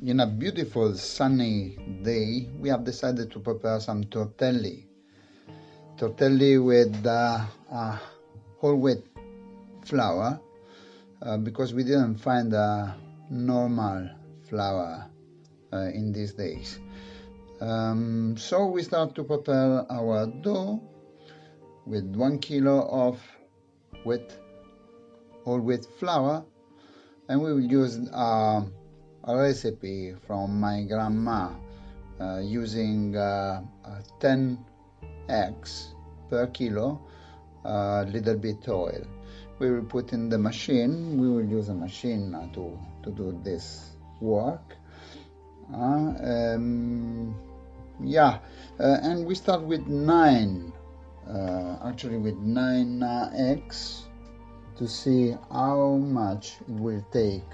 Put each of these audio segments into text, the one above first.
in a beautiful sunny day, we have decided to prepare some tortelli. Tortelli with whole wheat flour because we didn't find a normal flour in these days. So we start to prepare our dough with 1 kilo of whole wheat flour, and we will use a recipe from my grandma using 10 eggs per kilo, a little bit oil. We will put in the machine. We will use a machine to do this work. And we start with 9 eggs to see how much it will take,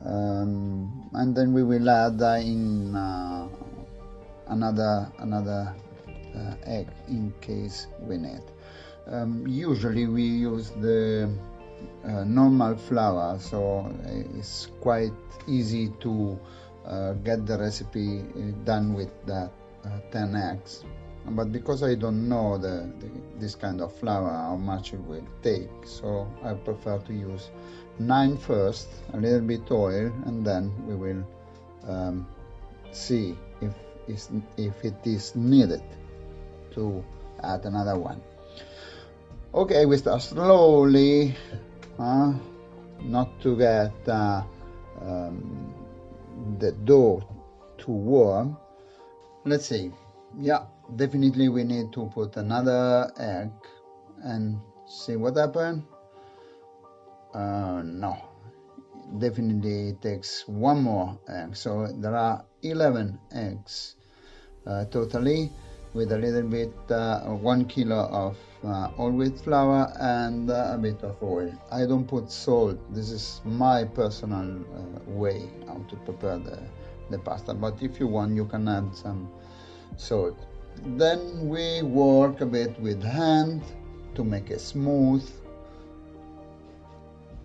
and then we will add in another egg in case we need. Usually we use the normal flour, so it's quite easy to get the recipe done with that 10 eggs. But because I don't know this kind of flour, how much it will take, so I prefer to use 9 first, a little bit oil, and then we will see if it is needed to add another one. Okay, we start slowly, not to get the dough too warm. Let's see. Yeah, definitely we need to put another egg and see what happens. No, definitely it takes one more egg. So there are 11 eggs totally, with a little bit 1 kilo of whole wheat flour and a bit of oil. I don't put salt. This is my personal way how to prepare the pasta, but if you want, you can add some salt. Then we work a bit with hand to make it smooth,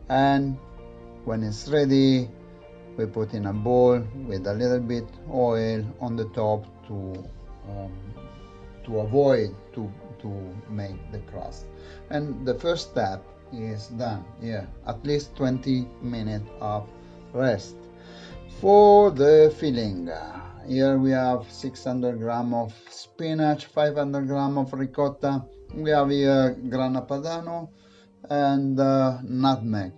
and when it's ready, we put in a bowl with a little bit oil on the top to avoid to make the crust. And the first step is done here. At least 20 minutes of rest. For the filling, here we have 600 grams of spinach, 500 grams of ricotta. We have here Grana Padano and nutmeg.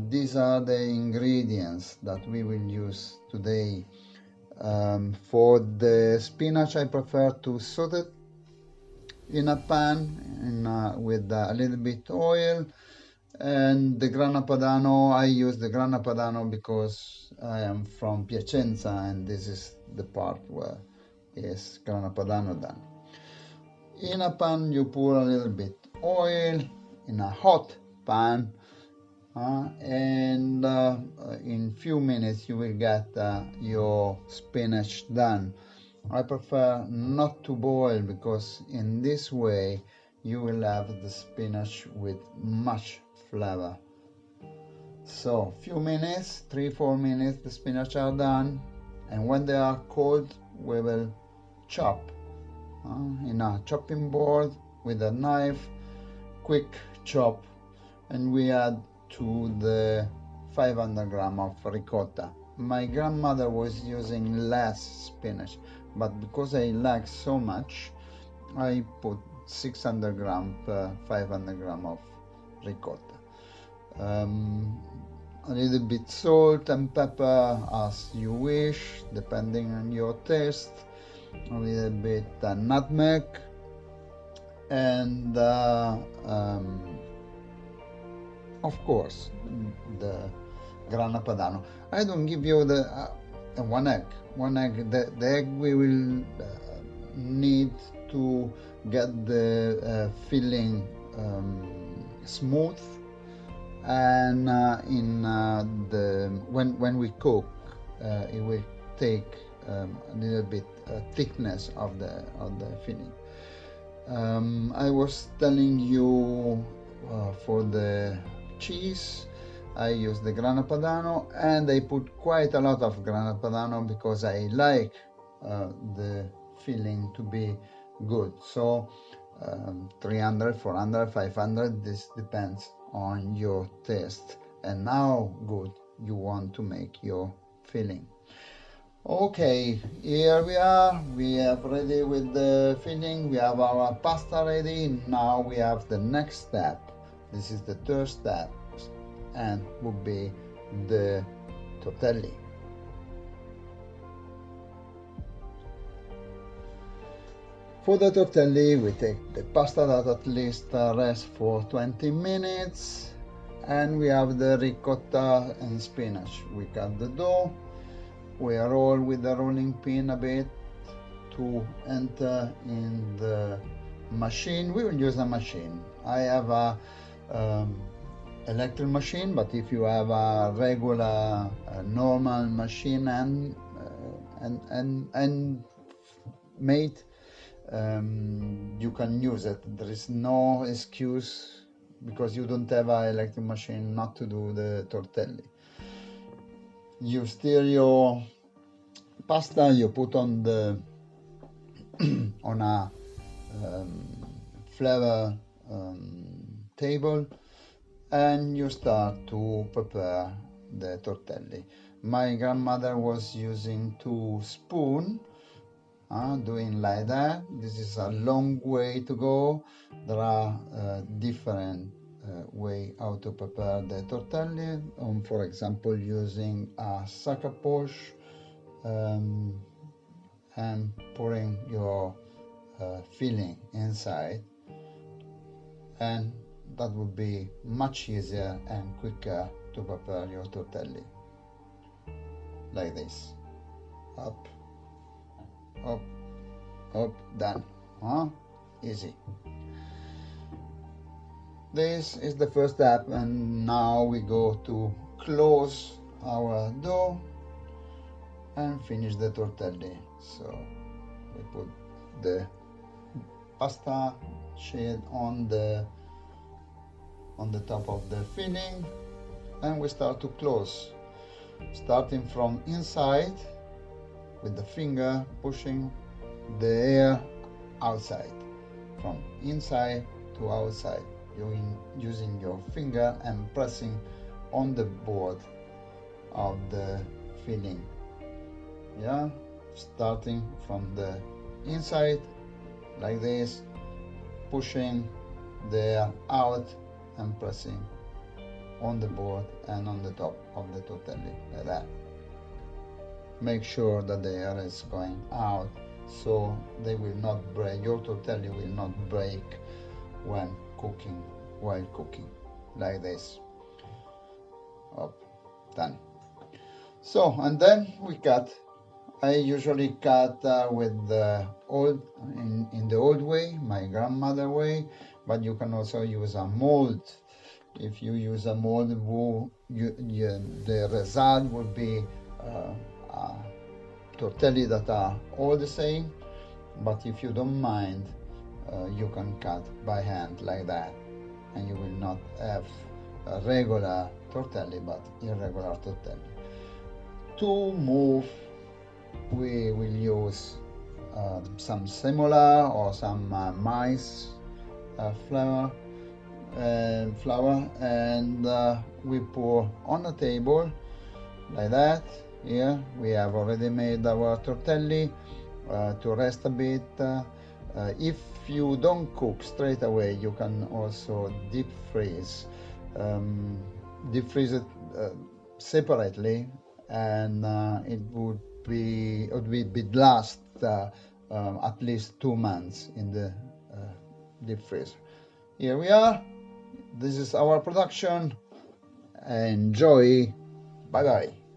These are the ingredients that we will use today. For the spinach, I prefer to saute it in a pan with a little bit oil. And the Grana Padano, I use the Grana Padano because I am from Piacenza, and this is the part where is Grana Padano done. In a pan, you pour a little bit oil in a hot pan, and in few minutes you will get your spinach done. I prefer not to boil because in this way you will have the spinach with much flavor. So few minutes, 3-4 minutes, the spinach are done, and when they are cold we will chop in a chopping board with a knife, quick chop, and we add to the 500 grams of ricotta. My grandmother was using less spinach, but because I like so much, I put 600 grams per 500 grams of ricotta. A little bit salt and pepper as you wish, depending on your taste. A little bit nutmeg, and of course the Grana Padano. I don't give you the one egg. The egg we will need to get the filling smooth, and when we cook, it will take a little bit thickness of the filling. I was telling you for the cheese, I use the Grana Padano, and I put quite a lot of Grana Padano because I like the filling to be good. So 300, 400, 500, this depends on your taste and how good you want to make your filling. Okay, here we have ready with the filling, we have our pasta ready. Now we have the next step. This is the third step, and would be the tortelli. For the tortelli, we take the pasta that at least rests for 20 minutes, and we have the ricotta and spinach. We cut the dough, we roll with the rolling pin a bit to enter in the machine. We will use a machine. I have a electric machine, but if you have a regular normal machine and made, you can use it. There is no excuse because you don't have an electric machine not to do the tortelli. You stir your pasta, you put on the on a flavor table, and you start to prepare the tortelli. My grandmother was using 2 spoons, doing like that. This is a long way to go. There are different way how to prepare the tortelli. For example, using a sucker push and pouring your filling inside, and that would be much easier and quicker to prepare your tortelli. Like this. Up, up, up, done. Easy. This is the first step, and now we go to close our dough and finish the tortelli. So we put the pasta sheet on the top of the filling, and we start to close, starting from inside with the finger pushing the air outside, from inside to outside, using your finger and pressing on the board of the filling. Yeah, starting from the inside like this, pushing the air out and pressing on the board and on the top of the tortelli like that. Make sure that the air is going out so they will not break, your tortelli will not break when cooking, while cooking, like this. Up, done. So, and then we cut. I usually cut with the in the old way, my grandmother way, but you can also use a mold. If you use a mold, the result would be tortelli that are all the same. But if you don't mind, you can cut by hand like that, and you will not have a regular tortelli, but irregular tortelli. To move, we will use some semolina or some maize flour, and we pour on the table like that. Here we have already made our tortelli to rest a bit. If you don't cook straight away, you can also deep freeze it separately, and it would last at least 2 months in the deep freezer. Here we are. This is our production. Enjoy. Bye bye.